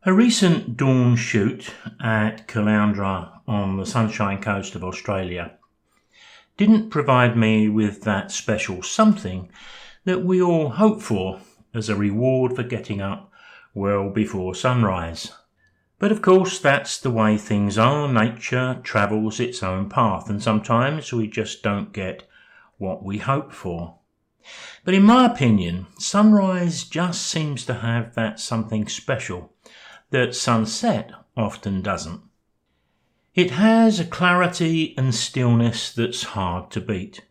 A recent dawn shoot at Caloundra on the Sunshine Coast of Australia didn't provide me with that special something that we all hope for as a reward for getting up well before sunrise. But of course that's the way things are. Nature travels its own path and sometimes we just don't get what we hope for. But in my opinion, sunrise just seems to have that something special that sunset often doesn't. It has a clarity and stillness that's hard to beat.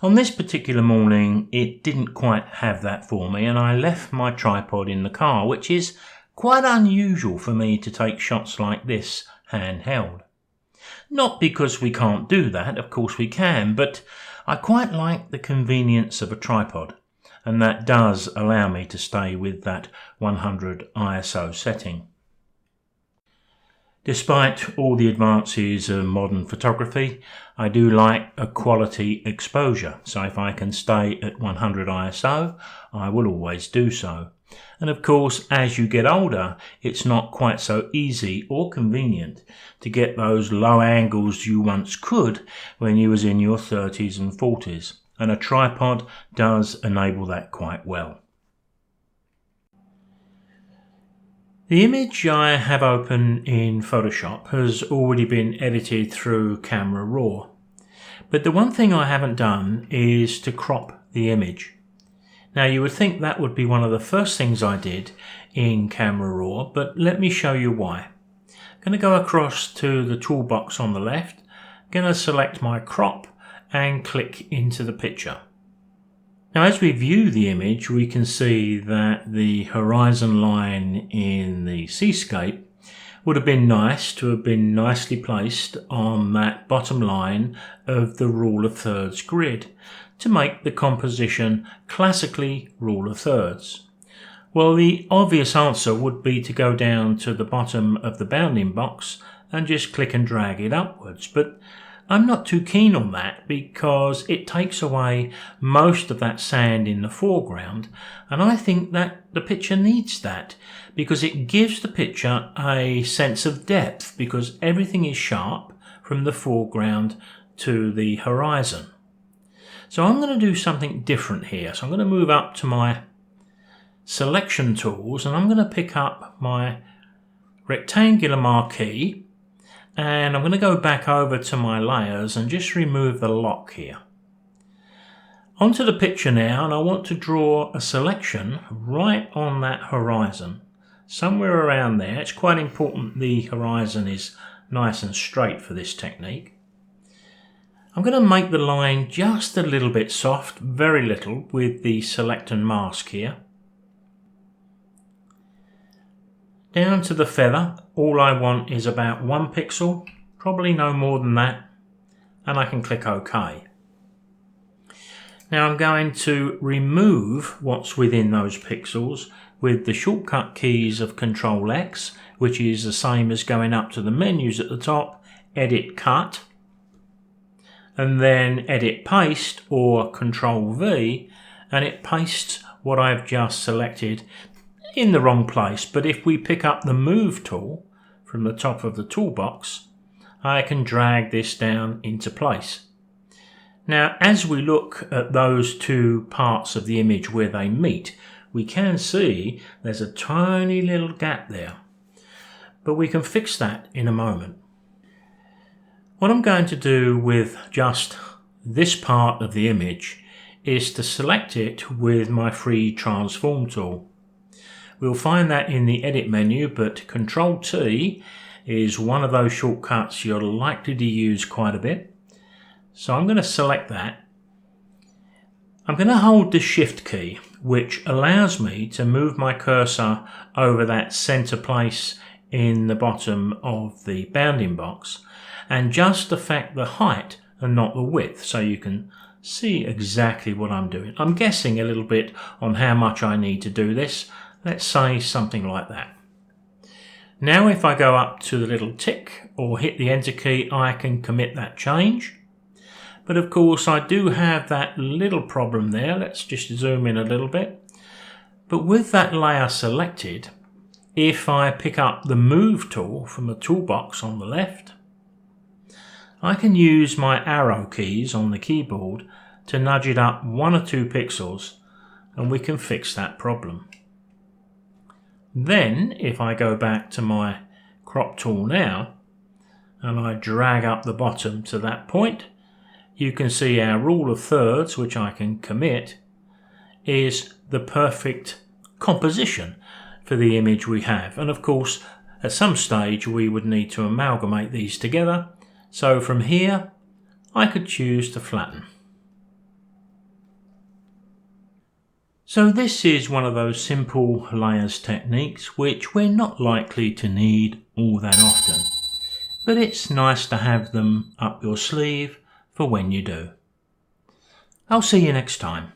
On this particular morning, it didn't quite have that for me, and I left my tripod in the car, which is quite unusual for me to take shots like this handheld. Not because we can't do that, of course we can, but I quite like the convenience of a tripod, and that does allow me to stay with that 100 ISO setting. Despite all the advances of modern photography, I do like a quality exposure, so if I can stay at 100 ISO, I will always do so. And of course, as you get older, it's not quite so easy or convenient to get those low angles you once could when you was in your 30s and 40s. And a tripod does enable that quite well. The image I have open in Photoshop has already been edited through Camera Raw. But the one thing I haven't done is to crop the image. Now you would think that would be one of the first things I did in Camera Raw, but let me show you why. I'm going to go across to the toolbox on the left, I'm going to select my crop and click into the picture. Now as we view the image, we can see that the horizon line in the seascape would have been nice to have been nicely placed on that bottom line of the rule of thirds grid to make the composition classically rule of thirds. Well, the obvious answer would be to go down to the bottom of the bounding box and just click and drag it upwards, but I'm not too keen on that because it takes away most of that sand in the foreground, and I think that the picture needs that because it gives the picture a sense of depth because everything is sharp from the foreground to the horizon. So I'm going to do something different here. So I'm going to move up to my selection tools and I'm going to pick up my rectangular marquee. And I'm going to go back over to my layers and just remove the lock here. Onto the picture now, and I want to draw a selection right on that horizon. Somewhere around there. It's quite important the horizon is nice and straight for this technique. I'm going to make the line just a little bit soft, very little, with the select and mask here. Down to the feather, all I want is about 1 pixel, probably no more than that, and I can click OK. Now I'm going to remove what's within those pixels with the shortcut keys of Ctrl X, which is the same as going up to the menus at the top, Edit Cut, and then Edit Paste or Ctrl V, and it pastes what I've just selected in the wrong place. But if we pick up the move tool from the top of the toolbox, I can drag this down into place. Now as we look at those two parts of the image where they meet, we can see there's a tiny little gap there, but we can fix that in a moment. What I'm going to do with just this part of the image is to select it with my free transform tool. We'll find that in the edit menu, but Ctrl T is one of those shortcuts you're likely to use quite a bit. So I'm going to select that. I'm going to hold the Shift key, which allows me to move my cursor over that center place in the bottom of the bounding box and just affect the height and not the width, so you can see exactly what I'm doing. I'm guessing a little bit on how much I need to do this. Let's say something like that. Now if I go up to the little tick or hit the enter key, I can commit that change. But of course I do have that little problem there. Let's just zoom in a little bit. But with that layer selected, If I pick up the Move tool from the toolbox on the left, I can use my arrow keys on the keyboard to nudge it up 1 or 2 pixels, and we can fix that problem. Then, if I go back to my crop tool now, and I drag up the bottom to that point, you can see our rule of thirds, which I can commit, is the perfect composition for the image we have. And of course, at some stage we would need to amalgamate these together. So from here, I could choose to flatten. So this is one of those simple layers techniques which we're not likely to need all that often, but it's nice to have them up your sleeve for when you do. I'll see you next time.